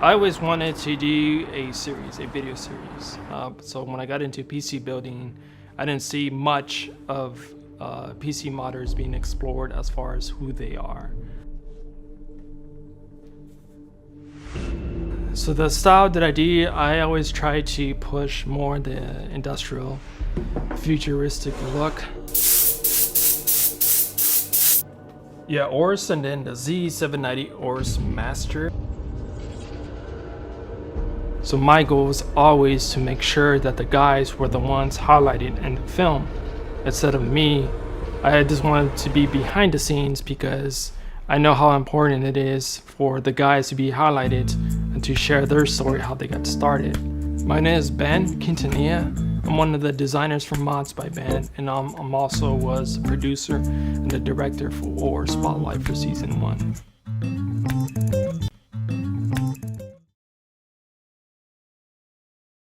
I always wanted to do a video series. So when I got into PC building, I didn't see much of PC modders being explored as far as who they are. So the style that I do, I always try to push more the industrial, futuristic look. Yeah, AORUS and then the Z790 AORUS Master. So my goal was always to make sure that the guys were the ones highlighted in the film instead of me. I just wanted to be behind the scenes because I know how important it is for the guys to be highlighted and to share their story, how they got started. My name is Ben Quintanilla. I'm one of the designers for Mods by Ben, and I'm also was the producer and the director for AORUS Spotlight for season 1.